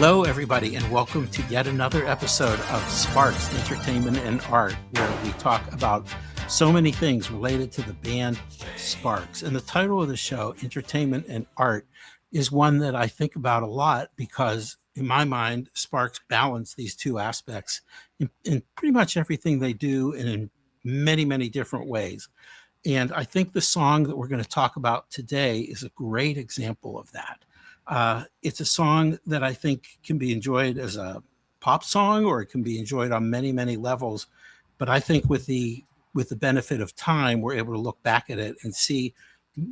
Hello, everybody, and welcome to yet another episode of Sparks, Entertainment and Art, where we talk about so many things related to the band Sparks. And the title of the show, Entertainment and Art, is one that I think about a lot because, in my mind, Sparks balance these two aspects in pretty much everything they do and in many, many different ways. And I think the song that we're going to talk about today is a great example of that. It's a song that I think can be enjoyed as a pop song, or it can be enjoyed on many, many levels. But I think with the benefit of time, we're able to look back at it and see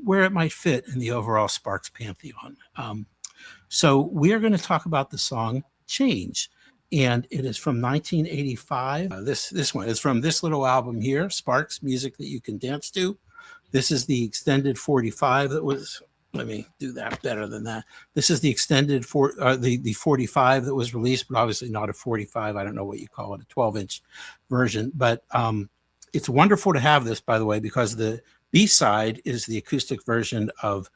where it might fit in the overall Sparks pantheon. So we are going to talk about the song "Change," and it is from 1985. This one is from this little album here, Sparks: Music That You Can Dance To. This is the extended 45 that was. Let me do that better than that. This is the extended the 45 that was released, but obviously not a 45. I don't know what you call it, a 12-inch version. But it's wonderful to have this, by the way, because the B-side is the acoustic version of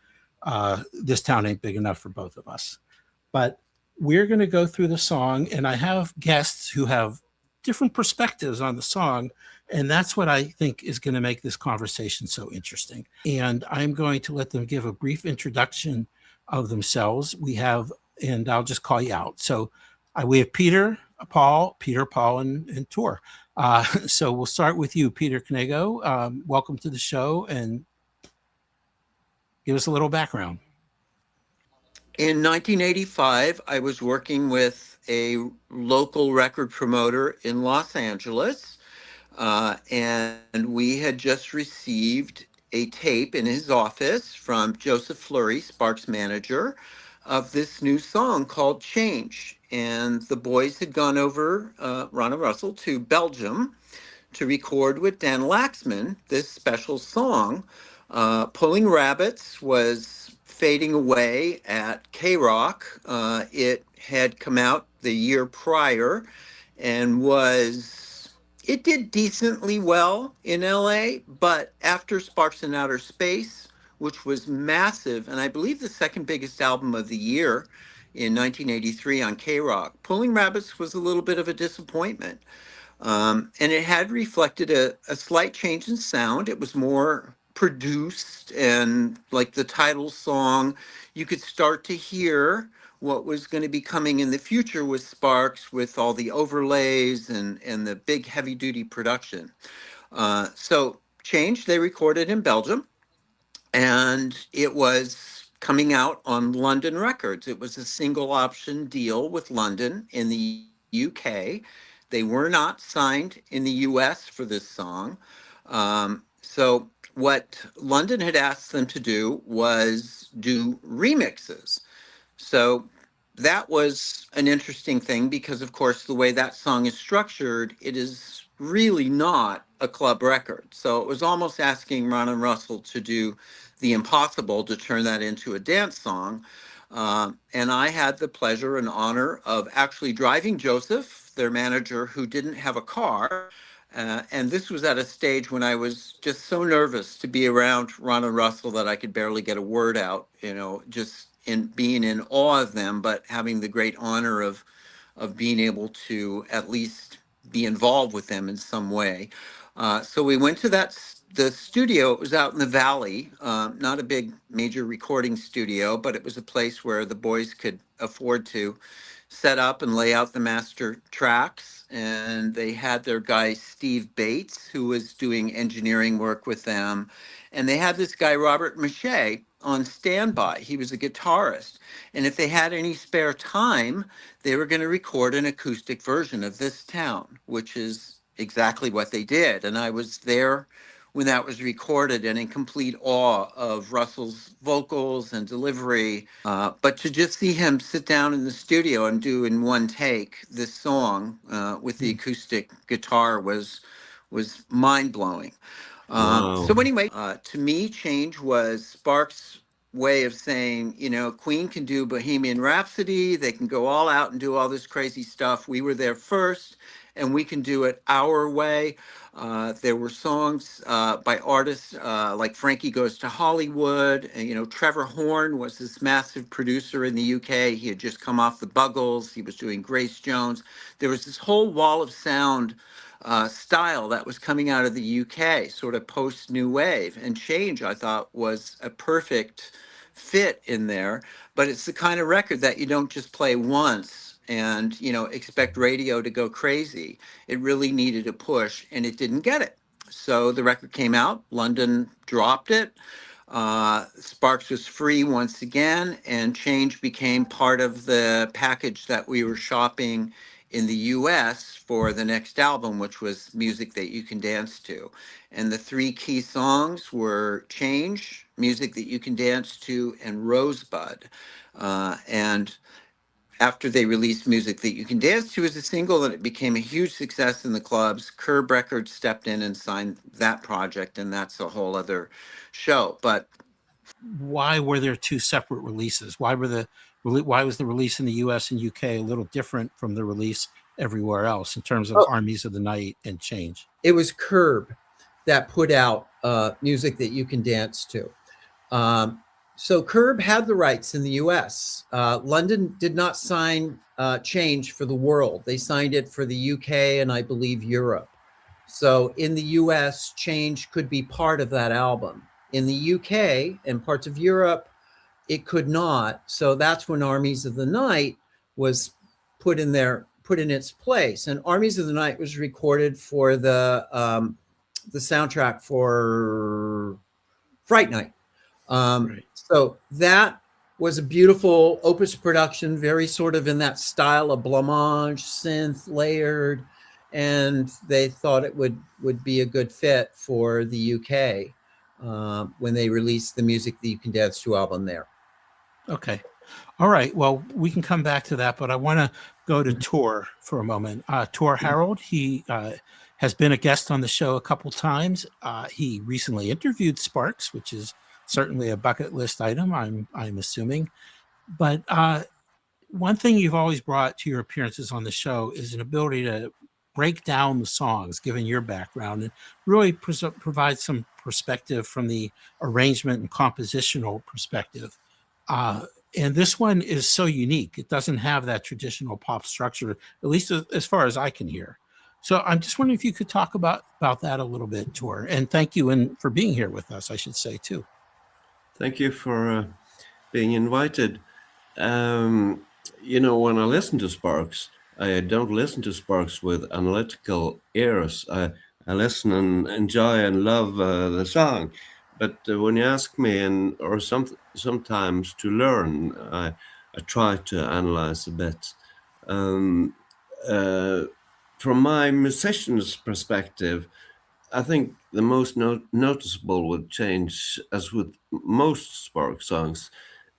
This Town Ain't Big Enough for Both of Us. But we're going to go through the song, and I have guests who have different perspectives on the song. And that's what I think is going to make this conversation so interesting. And I'm going to let them give a brief introduction of themselves. And I'll just call you out. So we have Peter, Paul, and Tor. So we'll start with you, Peter Knego. Welcome to the show, and give us a little background. In 1985, I was working with a local record promoter in Los Angeles. And we had just received a tape in his office from Joseph Fleury, Sparks' manager, of this new song called Change. And the boys had gone over, Ron and Russell, to Belgium to record with Dan Laxman this special song. Pulling Rabbits was fading away at K-Rock. It had come out the year prior and it did decently well in LA, but after Sparks in Outer Space, which was massive, and I believe the second biggest album of the year in 1983 on K-Rock, Pulling Rabbits was a little bit of a disappointment. And it had reflected a slight change in sound. It was more produced, and like the title song, you could start to hear what was going to be coming in the future with Sparks, with all the overlays and the big heavy duty production. So Change, they recorded in Belgium, and it was coming out on London Records. It was a single option deal with London in the UK. They were not signed in the US for this song. So what London had asked them to do was do remixes. So that was an interesting thing because, of course, the way that song is structured, it is really not a club record. So it was almost asking Ron and Russell to do the impossible to turn that into a dance song. And I had the pleasure and honor of actually driving Joseph, their manager, who didn't have a car. And this was at a stage when I was just so nervous to be around Ron and Russell that I could barely get a word out, just in being in awe of them, but having the great honor of being able to at least be involved with them in some way. So we went to the studio. It was out in the valley, not a big major recording studio, but it was a place where the boys could afford to set up and lay out the master tracks. And they had their guy, Steve Bates, who was doing engineering work with them. And they had this guy, Robert Mache, on standby. He was a guitarist. And if they had any spare time, they were going to record an acoustic version of This Town, which is exactly what they did. And I was there when that was recorded and in complete awe of Russell's vocals and delivery. But to just see him sit down in the studio and do in one take this song with the acoustic guitar was mind-blowing. Wow. So anyway, to me, Change was Sparks' way of saying, Queen can do Bohemian Rhapsody. They can go all out and do all this crazy stuff. We were there first. and we can do it our way. There were songs by artists like Frankie Goes to Hollywood. And, Trevor Horn was this massive producer in the UK. He had just come off the Buggles. He was doing Grace Jones. There was this whole wall of sound style that was coming out of the UK, sort of post New Wave. And Change, I thought, was a perfect fit in there. But it's the kind of record that you don't just play once and, expect radio to go crazy. It really needed a push, and it didn't get it. So the record came out, London dropped it. Sparks was free once again, and Change became part of the package that we were shopping in the US for the next album, which was Music That You Can Dance To. And the three key songs were Change, Music That You Can Dance To, and Rosebud. And after they released Music That You Can Dance To as a single, and it became a huge success in the clubs, Curb Records stepped in and signed that project, and that's a whole other show. But why were there two separate releases? Why was the release in the US and UK a little different from the release everywhere else in terms of Armies of the Night and Change? It was Curb that put out Music That You Can Dance To. So Curb had the rights in the US. London did not sign Change for the world. They signed it for the UK and I believe Europe. So in the US, Change could be part of that album. In the UK and parts of Europe, it could not. So that's when Armies of the Night was put in its place. And Armies of the Night was recorded for the soundtrack for Fright Night. Right. So that was a beautiful opus production, very sort of in that style of blancmange, synth, layered, and they thought it would be a good fit for the UK when they released the Music That You Can Dance To album there. Okay. All right. Well, we can come back to that, but I want to go to Tor for a moment. Tor Harald, he has been a guest on the show a couple times. He recently interviewed Sparks, which is certainly a bucket list item, I'm assuming. But one thing you've always brought to your appearances on the show is an ability to break down the songs, given your background, and really provide some perspective from the arrangement and compositional perspective. And this one is so unique. It doesn't have that traditional pop structure, at least as far as I can hear. So I'm just wondering if you could talk about that a little bit, Tor. And thank you for being here with us, I should say, too. Thank you for being invited. When I listen to Sparks, I don't listen to Sparks with analytical ears. I listen and enjoy and love the song. But when you ask me, sometimes to learn, I try to analyze a bit. From my musician's perspective, I think the most noticeable would change, as with most Spark songs,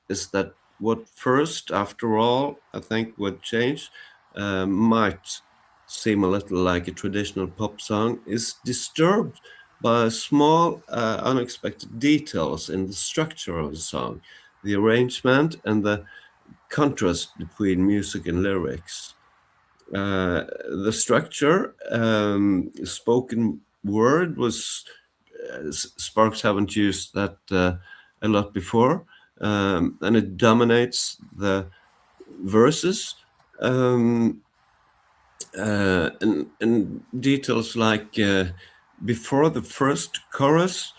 is that what first, after all, I think would change, might seem a little like a traditional pop song, is disturbed by small, unexpected details in the structure of the song, the arrangement, and the contrast between music and lyrics. The structure, spoken word was, Sparks haven't used that a lot before, and it dominates the verses. And details like before the first chorus,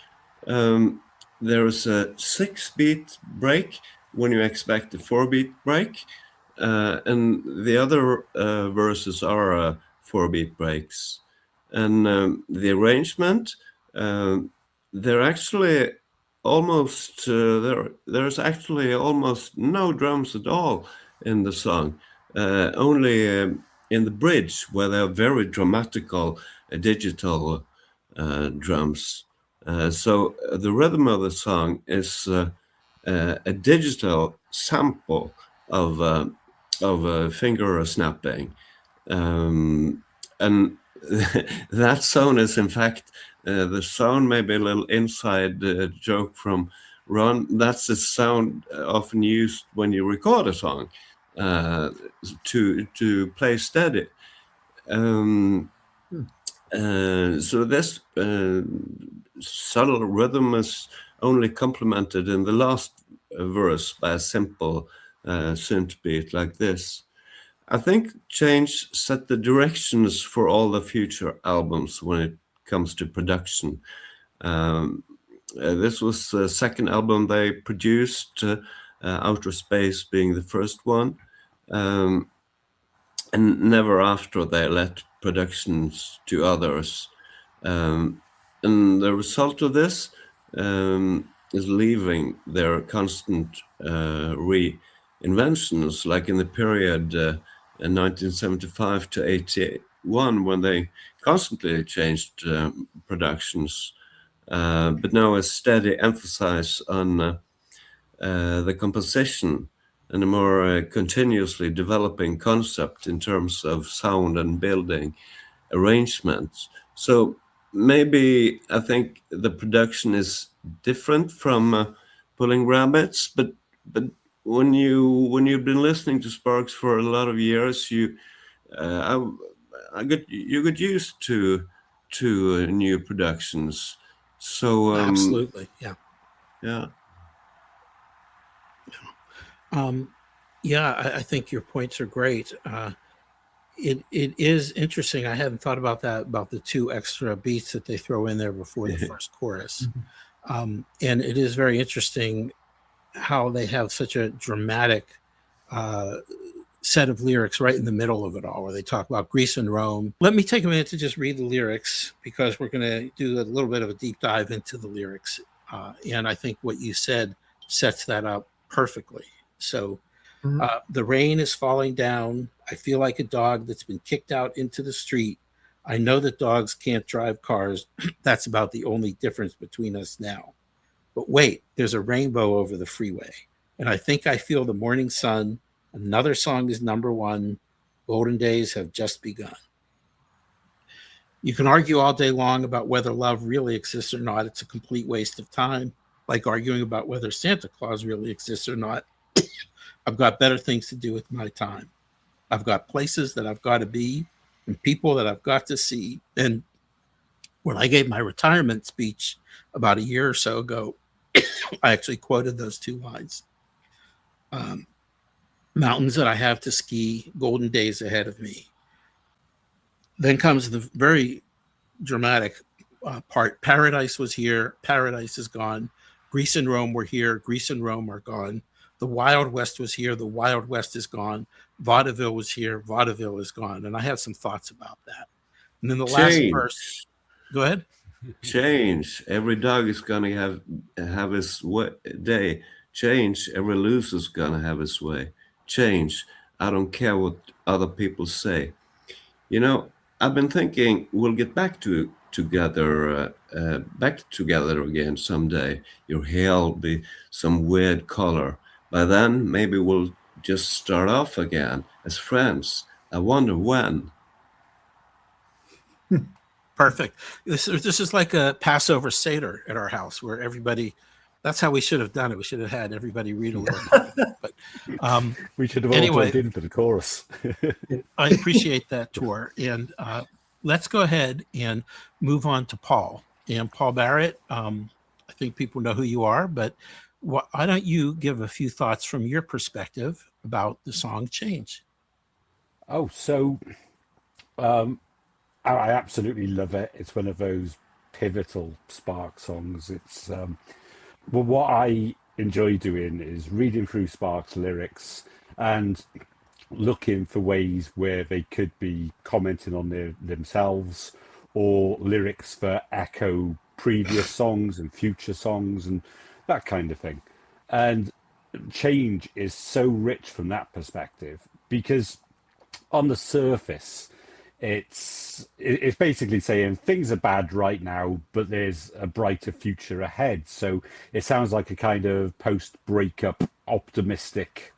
there is a 6-beat break when you expect a 4-beat break, and the other verses are 4-beat breaks. And the arrangement, they're actually almost there's actually almost no drums at all in the song, only in the bridge, where there are very dramatical digital drums. So the rhythm of the song is a digital sample of finger snapping, and that sound is, in fact, the sound may be a little inside joke from Ron. That's the sound often used when you record a song to play steady. Um, Hmm. so this subtle rhythm is only complemented in the last verse by a simple synth beat like this. I think Change set the directions for all the future albums when it comes to production. Um, this was the second album they produced, Outer Space being the first one. And never after they let productions to others. And the result of this is leaving their constant reinventions, like in the period in 1975 to 81, when they constantly changed productions, but now a steady emphasis on the composition and a more continuously developing concept in terms of sound and building arrangements. So maybe I think the production is different from Pulling Rabbits, but when you've been listening to Sparks for a lot of years, you got used to new productions. So Absolutely. Yeah. yeah. Yeah, I think your points are great. It is interesting. I hadn't thought about that, about the 2 extra beats that they throw in there before the first chorus. And it is very interesting how they have such a dramatic uh, set of lyrics right in the middle of it all, where they talk about Greece and Rome. Let me take a minute to just read the lyrics, because we're going to do a little bit of a deep dive into the lyrics. And I think what you said sets that up perfectly. So, the rain is falling down. I feel like a dog that's been kicked out into the street. I know that dogs can't drive cars. That's about the only difference between us now. But wait, there's a rainbow over the freeway. And I think I feel the morning sun. Another song is number 1. Golden days have just begun. You can argue all day long about whether love really exists or not. It's a complete waste of time, like arguing about whether Santa Claus really exists or not. I've got better things to do with my time. I've got places that I've got to be and people that I've got to see. And when I gave my retirement speech about a year or so ago, I actually quoted those 2 lines. Mountains that I have to ski, golden days ahead of me. Then comes the very dramatic part. Paradise was here, paradise is gone. Greece and Rome were here, Greece and Rome are gone. The Wild West was here, the Wild West is gone. Vaudeville was here, vaudeville is gone. And I have some thoughts about that. And then the last verse, go ahead. Change. Every dog is gonna have his day. Change. Every loser's gonna have his way. Change. I don't care what other people say. You know, I've been thinking we'll get back together again someday. Your hair'll be some weird color. By then, maybe we'll just start off again as friends. I wonder when. Perfect. This is like a Passover Seder at our house, where everybody, that's how we should have done it. We should have had everybody read a little part of it. But we should have all anyway, jumped into the chorus. I appreciate that, Tor. And let's go ahead and move on to Paul. And Paul Barrett, I think people know who you are, but why don't you give a few thoughts from your perspective about the song Change? Oh, so I absolutely love it. It's one of those pivotal Spark songs. It's well, what I enjoy doing is reading through Spark's lyrics and looking for ways where they could be commenting on themselves, or lyrics that echo previous songs and future songs and that kind of thing. And Change is so rich from that perspective, because on the surface, it's basically saying things are bad right now, but there's a brighter future ahead. So it sounds like a kind of post-breakup optimistic,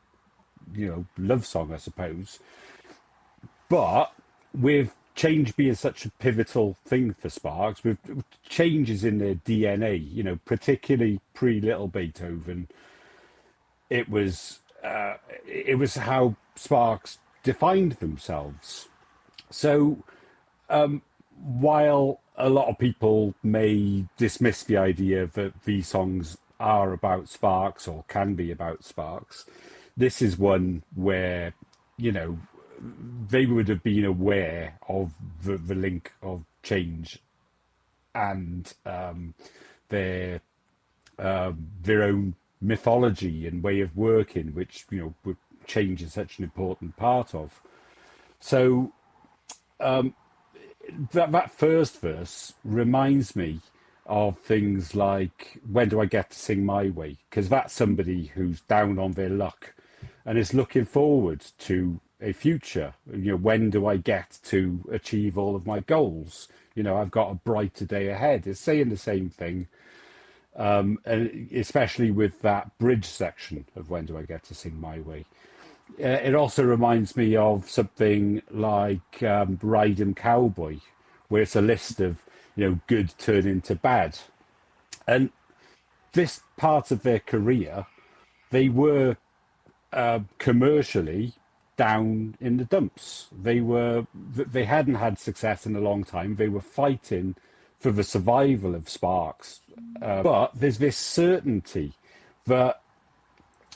love song, I suppose. But with change being such a pivotal thing for Sparks, with changes in their DNA, particularly pre-Little Beethoven, it was how Sparks defined themselves. So while a lot of people may dismiss the idea that these songs are about sparks or can be about sparks, this is one where, you know, they would have been aware of the link of change and their own mythology and way of working, which, you know, change is such an important part of. So that first verse reminds me of things like, when do I get to sing my way? Because that's somebody who's down on their luck and is looking forward to a future. You know, when do I get to achieve all of my goals? You know, I've got a brighter day ahead. It's saying the same thing, and especially with that bridge section of when do I get to sing my way. It also reminds me of something like Riding Cowboy, where it's a list of, you know, good turn into bad. And this part of their career, they were commercially down in the dumps. They hadn't had success in a long time. They were fighting for the survival of Sparks. But there's this certainty that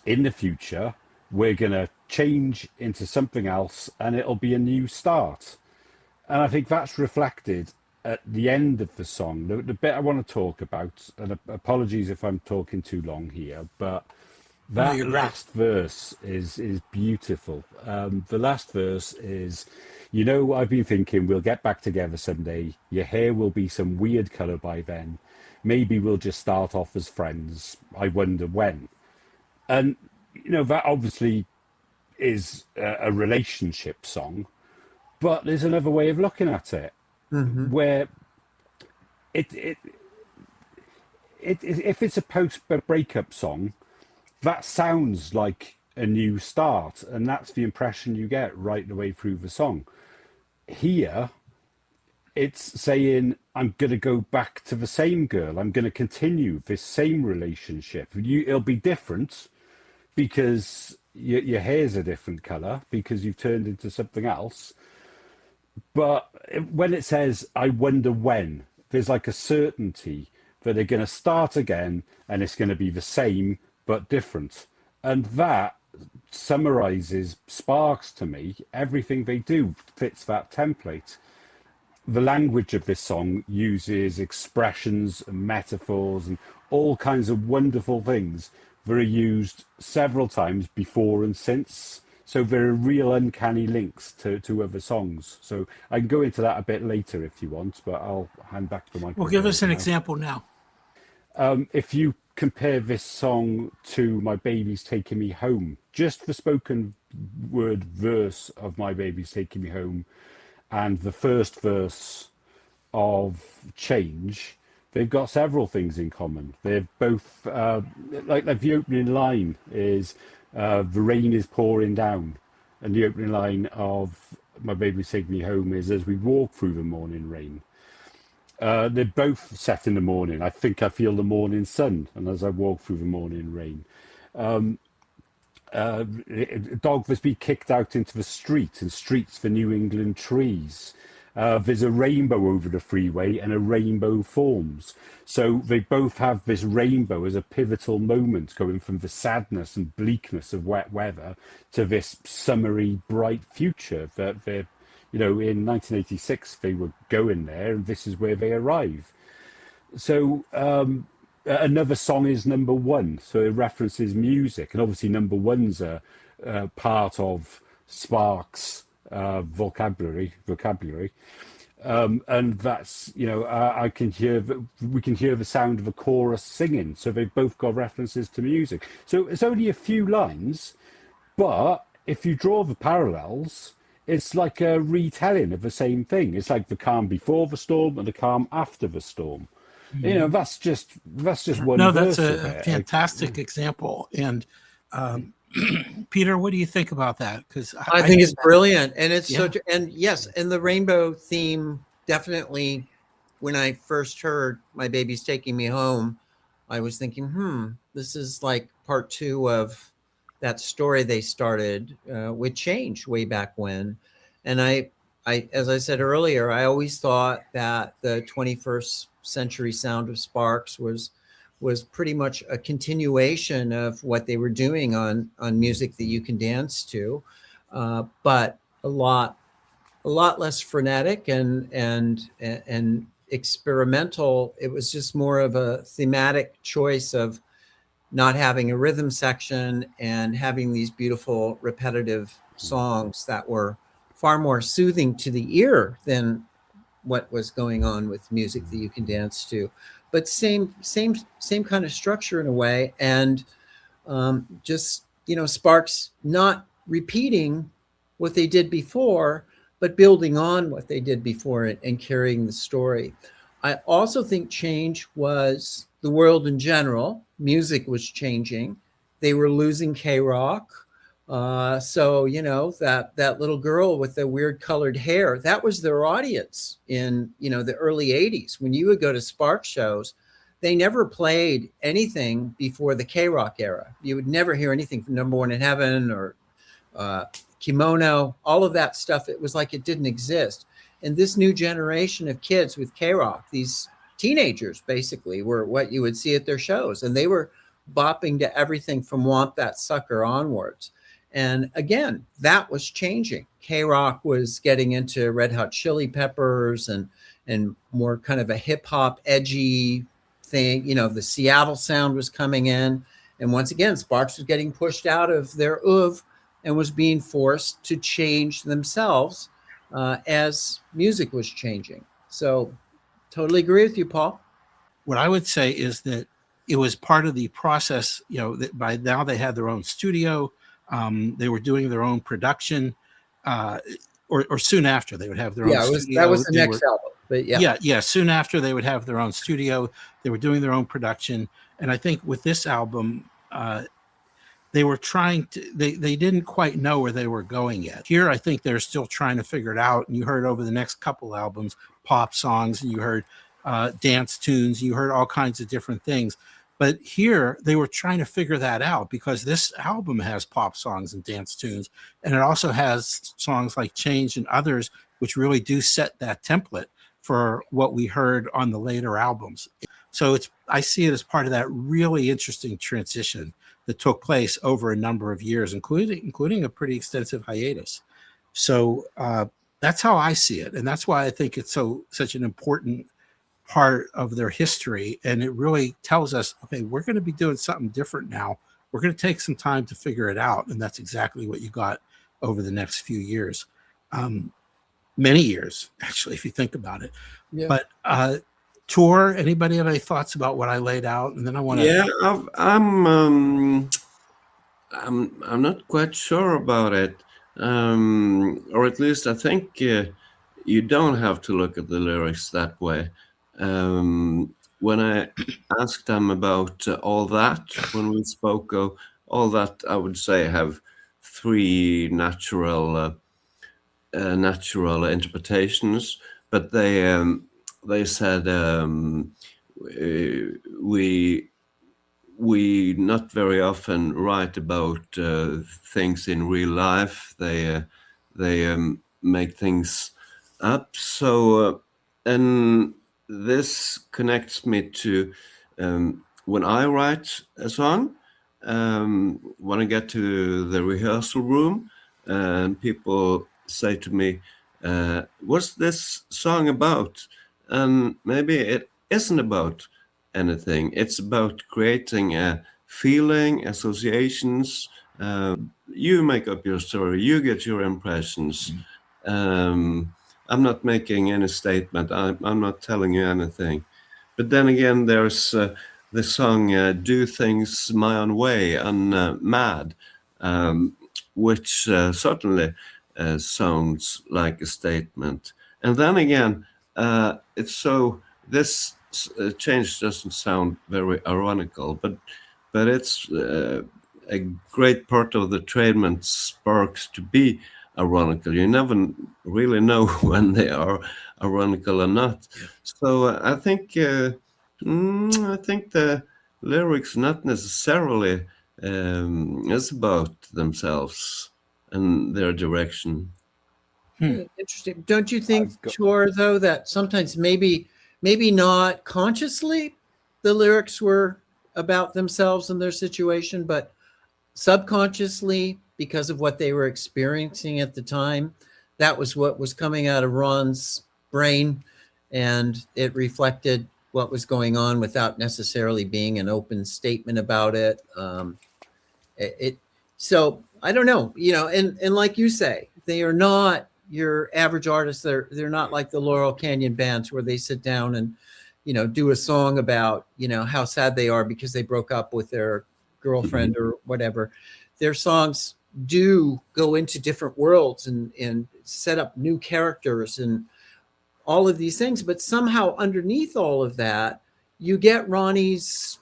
in the future, we're going to change into something else and it'll be a new start. And I think that's reflected at the end of the song. The bit I want to talk about, and apologies if I'm talking too long here, but that last verse is beautiful. The last verse is, you know, I've been thinking we'll get back together someday. Your hair will be some weird colour by then. Maybe we'll just start off as friends. I wonder when. And, you know, that obviously is a relationship song, but there's another way of looking at it, where if it's a post-breakup song, that sounds like a new start, and that's the impression you get right the way through the song. Here, it's saying, I'm going to go back to the same girl. I'm going to continue this same relationship. It'll be different because your hair's a different colour, because you've turned into something else. But when it says, I wonder when, there's like a certainty that they're going to start again and it's going to be the same but different. And that summarises Sparks to me. Everything they do fits that template. The language of this song uses expressions and metaphors and all kinds of wonderful things that are used several times before and since. So there are real uncanny links to other songs. So I can go into that a bit later if you want, but I'll hand back the microphone. Well, give us an example now. If you compare this song to My Baby's Taking Me Home, just the spoken word verse of My Baby's Taking Me Home and the first verse of Change, they've got several things in common. They're both, like the opening line is, the rain is pouring down. And the opening line of My Baby's Taking Me Home is, as we walk through the morning rain. They're both set in the morning. I think I feel the morning sun, and as I walk through the morning rain. A dog must be kicked out into the street, and streets for New England trees. There's a rainbow over the freeway and a rainbow forms. So they both have this rainbow as a pivotal moment, going from the sadness and bleakness of wet weather to this summery, bright future that they're, you know, in 1986 they were going there, and this is where they arrive. So another song is Number One, so it references music, and obviously Number One's a part of Sparks' vocabulary, and that's, you know, we can hear the sound of a chorus singing. So they've both got references to music. So it's only a few lines, but if you draw the parallels, it's like a retelling of the same thing. It's like the calm before the storm and the calm after the storm. You know, that's just one. No, verse that's of a it. fantastic example. And Peter, what do you think about that? Because I think it's brilliant, and it's Yeah. and yes, and the rainbow theme definitely. When I first heard My Baby's Taking Me Home, I was thinking, this is like part two of that story they started with Change way back when, and I as I said earlier, I always thought that the 21st century sound of Sparks was pretty much a continuation of what they were doing on music that you can dance to, but a lot less frenetic and experimental. It was just more of a thematic choice of not having a rhythm section and having these beautiful repetitive songs that were far more soothing to the ear than what was going on with music that you can dance to, but same kind of structure in a way. And just, Sparks not repeating what they did before, but building on what they did before and carrying the story. I also think change was the world in general. Music was changing. They were losing K-Rock. So, that little girl with the weird colored hair, that was their audience in, the early 80s. When you would go to Spark shows, they never played anything before the K-Rock era. You would never hear anything from Number One in Heaven or Kimono, all of that stuff. It was like it didn't exist. And this new generation of kids with K-Rock, these teenagers basically, were what you would see at their shows. And they were bopping to everything from Want That Sucker onwards. And again, that was changing. K-Rock was getting into Red Hot Chili Peppers and more kind of a hip hop edgy thing. The Seattle sound was coming in. And once again, Sparks was getting pushed out of their oeuvre and was being forced to change themselves as music was changing. So totally agree with you, Paul. What I would say is that it was part of the process, that by now they had their own studio. They were doing their own production, or soon after they would have their own studio. That was the next album. But yeah. Soon after they would have their own studio. They were doing their own production. And I think with this album, they were trying to, they didn't quite know where they were going yet. Here, I think they're still trying to figure it out. And you heard over the next couple albums, pop songs, and you heard dance tunes, you heard all kinds of different things. But here they were trying to figure that out, because this album has pop songs and dance tunes, and it also has songs like Change and others, which really do set that template for what we heard on the later albums. So I see it as part of that really interesting transition that took place over a number of years, including a pretty extensive hiatus. So that's how I see it. And that's why I think it's such an important part of their history. And it really tells us, okay, we're going to be doing something different now. We're going to take some time to figure it out. And that's exactly what you got over the next few years. Many years, actually, if you think about it. Yeah. But Tor, anybody have any thoughts about what I laid out? And then I want to. Yeah, I'm not quite sure about it, or at least I think you don't have to look at the lyrics that way. When I asked them about all that, when we spoke of all that, I would say have three natural interpretations, but they said we not very often write about things in real life. They make things up. So and this connects me to when I write a song. When I get to the rehearsal room and people say to me, what's this song about? And maybe it isn't about anything. It's about creating a feeling, associations. You make up your story. You get your impressions. I'm not making any statement. I'm not telling you anything. But then again, there's the song Do Things My Own Way and Mad, which certainly sounds like a statement. And then again, it's so this change doesn't sound very ironical, but it's a great part of the trademark Sparks to be ironical. You never really know when they are ironical or not. So I think the lyrics not necessarily is about themselves and their direction. Interesting. Don't you think, I've got- Tor, though, that sometimes maybe not consciously the lyrics were about themselves and their situation, but subconsciously, because of what they were experiencing at the time, that was what was coming out of Ron's brain, and it reflected what was going on without necessarily being an open statement about it. So I don't know, and like you say, they are not your average artists. They're not like the Laurel Canyon bands where they sit down and do a song about how sad they are because they broke up with their girlfriend or whatever. Their songs do go into different worlds and set up new characters and all of these things, but somehow underneath all of that, you get Ronnie's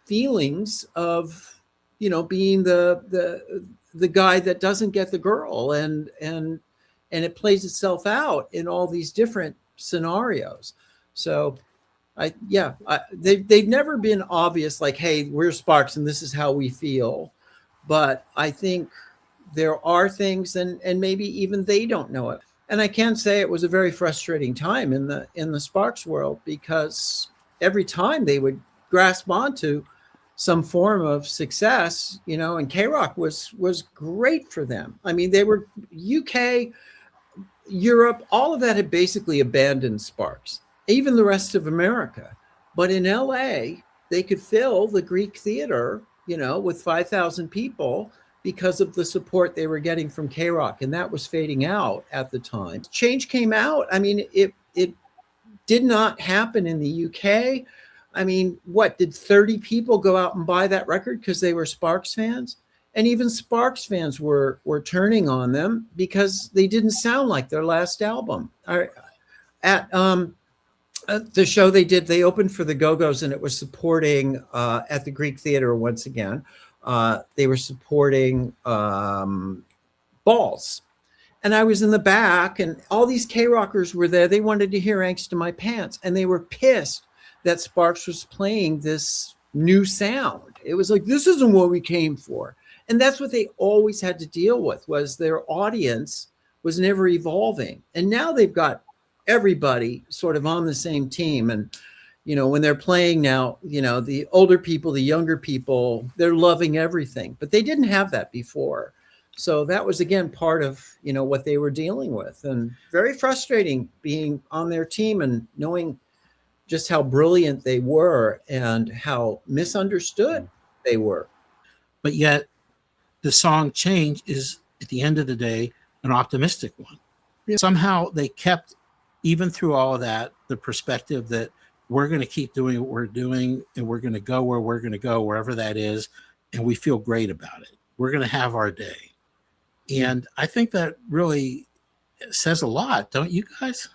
feelings of being the guy that doesn't get the girl, and it plays itself out in all these different scenarios. So they've never been obvious, like, hey, we're Sparks and this is how we feel. But I think there are things, and maybe even they don't know it. And I can say it was a very frustrating time in the Sparks world, because every time they would grasp onto some form of success, and K-Rock was great for them. I mean, they were UK, Europe, all of that had basically abandoned Sparks, even the rest of America. But in LA, they could fill the Greek theater, with 5,000 people because of the support they were getting from K-Rock, and that was fading out at the time. Change came out. I mean, it did not happen in the UK. I mean, what, did 30 people go out and buy that record because they were Sparks fans? And even Sparks fans were turning on them because they didn't sound like their last album. At the show they did, they opened for the Go-Go's, and it was supporting at the Greek Theater once again. They were supporting Balls. And I was in the back, and all these K-Rockers were there. They wanted to hear Angst in My Pants, and they were pissed that Sparks was playing this new sound. It was like, this isn't what we came for. And that's what they always had to deal with, was their audience was never evolving. And now they've got everybody sort of on the same team. And, when they're playing now, the older people, the younger people, they're loving everything. But they didn't have that before. So that was, again, part of, what they were dealing with. And very frustrating being on their team and knowing just how brilliant they were and how misunderstood they were. But yet the song Change is, at the end of the day, an optimistic one. Yeah. Somehow they kept, even through all of that, the perspective that we're going to keep doing what we're doing, and we're going to go where we're going to go, wherever that is, and we feel great about it. We're going to have our day. And I think that really says a lot, don't you guys?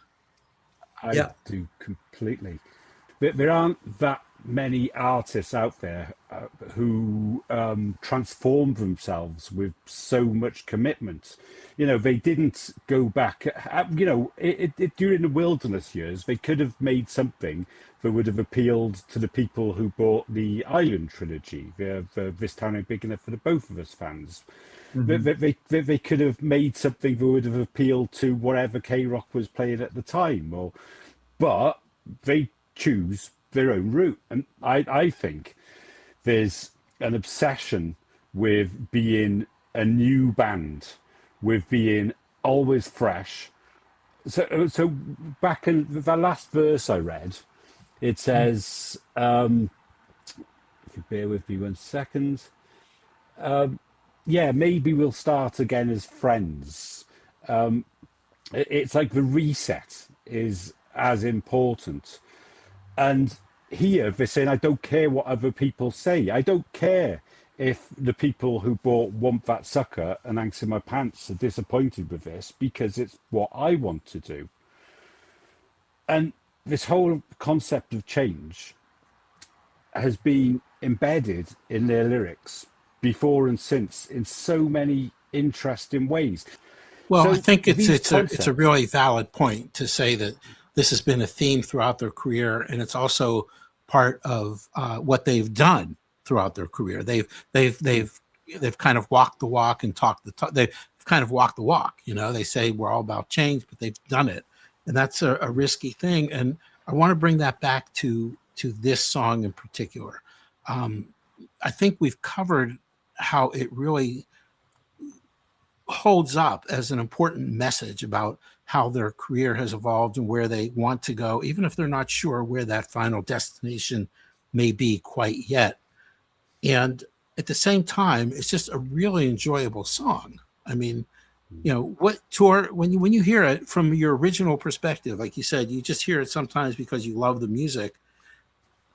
I do completely. There aren't that many artists out there who transformed themselves with so much commitment. They didn't go back. During the wilderness years, they could have made something that would have appealed to the people who bought the Island trilogy, the This Town Ain't Big Enough for the Both of Us fans. Mm-hmm. They could have made something that would have appealed to whatever K-Rock was playing at the time, but they choose their own route. And I think there's an obsession with being a new band, with being always fresh. So back in the last verse I read, it says, if you bear with me 1 second, maybe we'll start again as friends. It's like the reset is as important. And here they're saying, I don't care what other people say. I don't care if the people who bought Want That Sucker and Angst in My Pants are disappointed with this, because it's what I want to do. And this whole concept of change has been embedded in their lyrics before and since in so many interesting ways. Well, So I think it's concepts, a really valid point to say that this has been a theme throughout their career, and it's also part of what they've done throughout their career. They've kind of walked the walk and talked the talk. kind of walked the walk. They say we're all about change, but they've done it, and that's a risky thing. And I want to bring that back to this song in particular. I think we've covered how it really holds up as an important message about how their career has evolved and where they want to go, even if they're not sure where that final destination may be quite yet. And at the same time, it's just a really enjoyable song. I mean, what Tor, when you hear it from your original perspective, like you said, you just hear it sometimes because you love the music.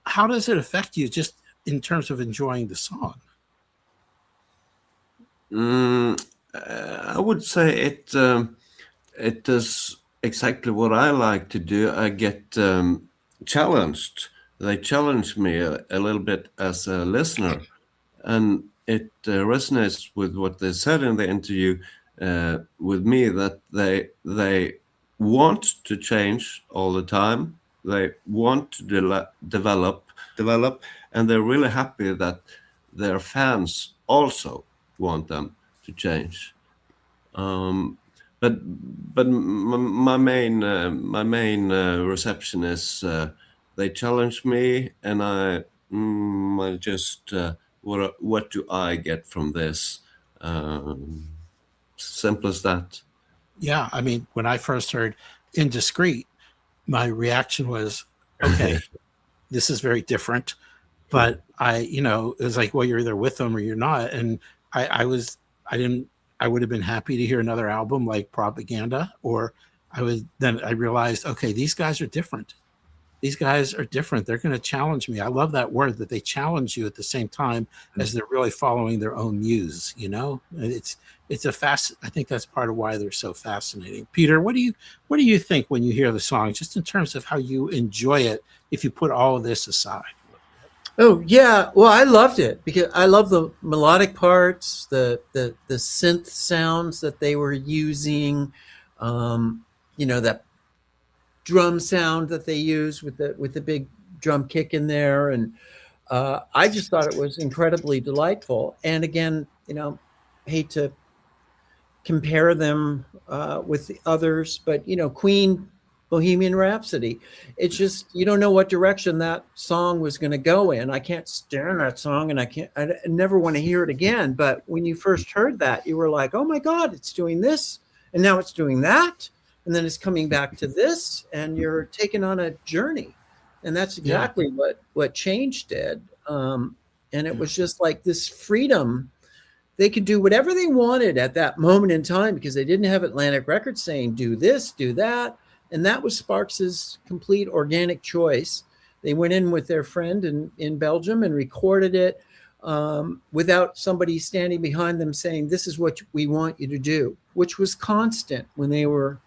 How does it affect you just in terms of enjoying the song? I would say it does exactly what I like to do. I get challenged. They challenge me a little bit as a listener, and it resonates with what they said in the interview with me, that they want to change all the time. They want to develop, and they're really happy that their fans also want them to change. But my main reception is they challenge me, and I just what do I get from this? Simple as that. Yeah, I mean, when I first heard Indiscreet, my reaction was, okay, this is very different. But it was like, well, you're either with them or you're not. And I would have been happy to hear another album like Propaganda, or I realized, okay, these guys are different. These guys are different. They're going to challenge me. I love that word, that they challenge you at the same time as they're really following their own muse. I think that's part of why they're so fascinating. Peter, what do you think when you hear the song, just in terms of how you enjoy it, if you put all of this aside? Oh yeah, well, I loved it because I love the melodic parts, the synth sounds that they were using, that drum sound that they use with the big drum kick in there, and I just thought it was incredibly delightful. And again, hate to compare them with the others, but Queen, Bohemian Rhapsody, it's just, you don't know what direction that song was going to go in. I can't stand that song, and I never want to hear it again. But when you first heard that, you were like, oh my God, it's doing this, and now it's doing that, and then it's coming back to this, and you're taken on a journey. And that's exactly what Change did. And it was just like this freedom. They could do whatever they wanted at that moment in time because they didn't have Atlantic Records saying, do this, do that. And that was Sparks's complete organic choice. They went in with their friend in Belgium and recorded it without somebody standing behind them saying, this is what we want you to do, which was constant when they were,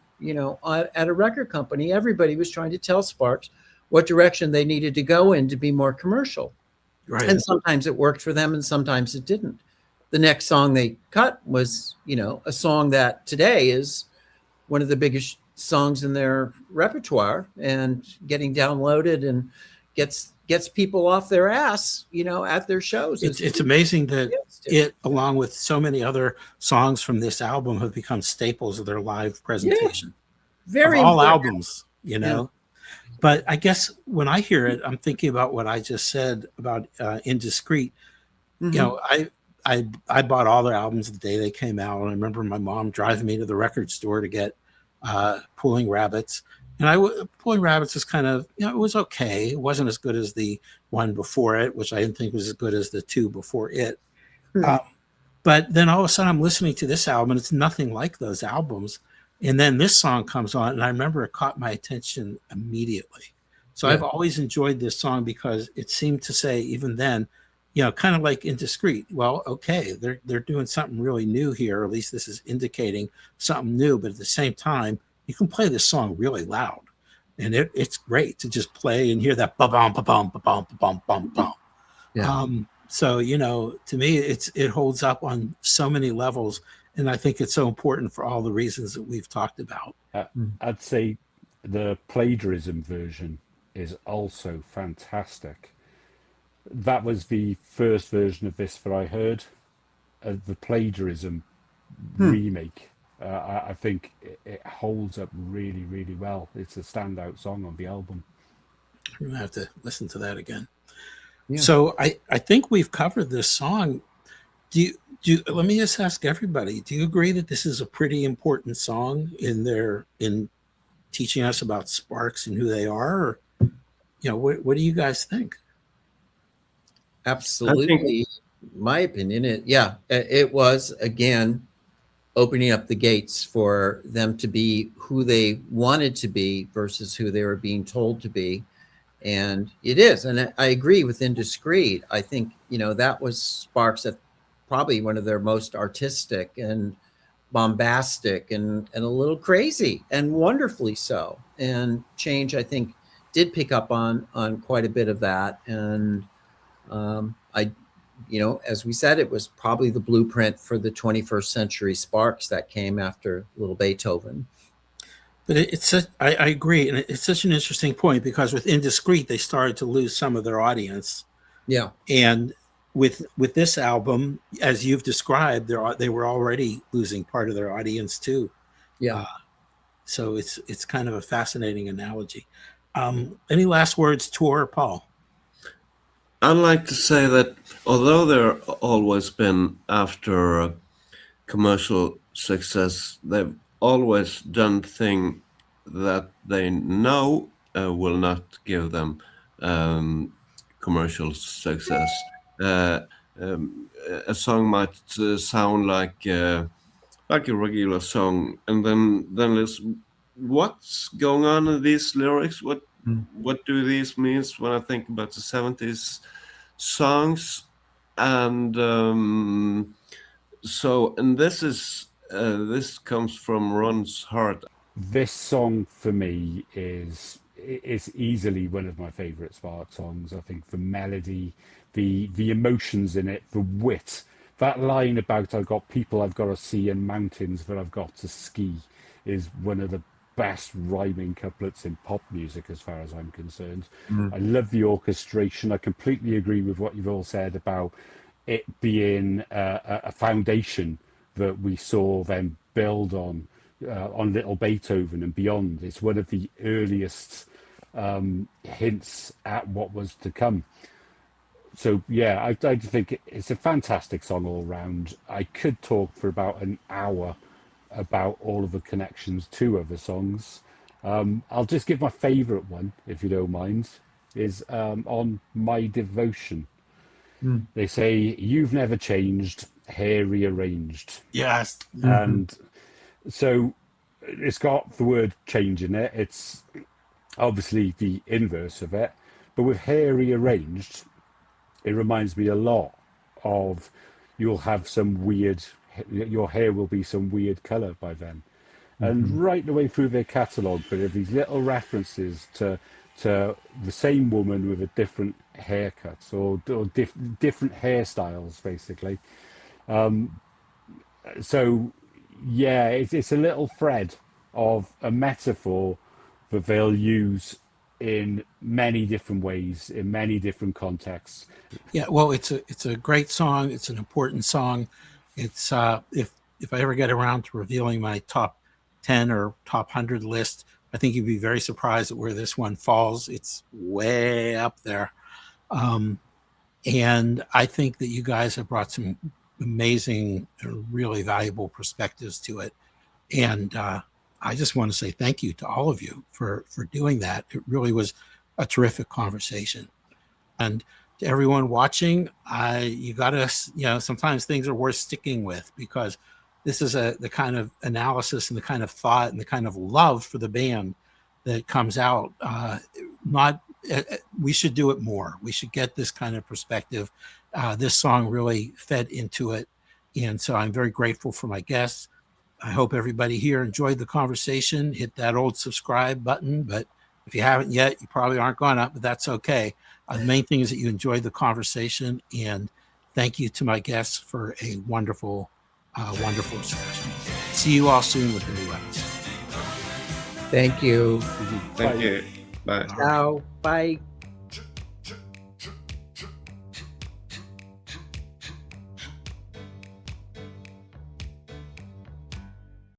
at a record company. Everybody was trying to tell Sparks what direction they needed to go in to be more commercial. Right. And sometimes it worked for them and sometimes it didn't. The next song they cut was, a song that today is one of the biggest songs in their repertoire and getting downloaded and gets people off their ass, at their shows. It's amazing that it, along with so many other songs from this album, have become staples of their live presentation. Yeah. Very of all important. albums, Yeah. But I guess when I hear it, I'm thinking about what I just said about Indiscreet. Mm-hmm. I bought all their albums the day they came out, and I remember my mom driving me to the record store to get Pulling Rabbits. And Pulling Rabbits is kind of, it was okay. It wasn't as good as the one before it, which I didn't think was as good as the two before it. But then all of a sudden I'm listening to this album, and it's nothing like those albums. And then this song comes on, and I remember it caught my attention immediately. So I've always enjoyed this song because it seemed to say, even then, kind of like Indiscreet. Well, okay, they're doing something really new here. Or at least this is indicating something new. But at the same time, you can play this song really loud, and it's great to just play and hear that ba-bum, ba-bum, ba-bum, ba-bum, bum, bum. Yeah. So, to me, it holds up on so many levels. And I think it's so important for all the reasons that we've talked about. I'd say the plagiarism version is also fantastic. That was the first version of this that I heard. The plagiarism remake. I think it holds up really, really well. It's a standout song on the album. I'm gonna have to listen to that again. Yeah. So I think we've covered this song. Let me just ask everybody, do you agree that this is a pretty important song in teaching us about Sparks and who they are? Or, what do you guys think? Absolutely. My opinion, it was, again, opening up the gates for them to be who they wanted to be versus who they were being told to be. And it is. And I agree with Indiscreet. I think, that was Sparks at probably one of their most artistic and bombastic and a little crazy, and wonderfully so. And Change, I think, did pick up on quite a bit of that. And as we said, it was probably the blueprint for the 21st century Sparks that came after Little Beethoven. But I agree. And it's such an interesting point because with Indiscreet, they started to lose some of their audience. Yeah. And with this album, as you've described, they were already losing part of their audience too. Yeah. So it's kind of a fascinating analogy. Any last words, Tor, Paul? I'd like to say that although they've always been after commercial success, they've always done things that they know will not give them commercial success. A song might sound like a regular song, and then there's what's going on in these lyrics? What do these means when I think about the 70s songs? And this comes from Ron's heart. This song for me is easily one of my favorite Spark songs. I think the melody, the emotions in it, the wit, that line about I've got people I've got to see and mountains that I've got to ski is one of the best rhyming couplets in pop music as far as I'm concerned. I love the orchestration. I completely agree with what you've all said about it being a foundation that we saw them build on Little Beethoven and beyond. It's one of the earliest hints at what was to come. So yeah, I think it's a fantastic song all round. I could talk for about an hour about all of the connections to other songs. I'll just give my favourite one, if you don't mind, is on My Devotion. They say, "You've never changed, hair rearranged." Yes. And so it's got the word change in it. It's obviously the inverse of it. But with hair rearranged, it reminds me a lot of your hair will be some weird colour by then. And right the way through their catalogue, there are these little references to the same woman with a different haircut or different hairstyles, basically. So, yeah, it's a little thread of a metaphor that they'll use in many different ways, in many different contexts. Yeah, well, it's a great song. It's an important song. It's if I ever get around to revealing my top 10 or top 100 list, I think you'd be very surprised at where this one falls. It's way up there. And I think that you guys have brought some amazing, really valuable perspectives to it. And I just want to say thank you to all of you for doing that. It really was a terrific conversation. And to everyone watching, you got to, sometimes things are worth sticking with because this is the kind of analysis and the kind of thought and the kind of love for the band that comes out. We should do it more. We should get this kind of perspective. This song really fed into it. And so I'm very grateful for my guests. I hope everybody here enjoyed the conversation. Hit that old subscribe button. But if you haven't yet, you probably aren't going up, but that's okay. The main thing is that you enjoyed the conversation. And thank you to my guests for a wonderful discussion. See you all soon with the new episode. Thank you. Thank you. Bye. Ciao. Bye.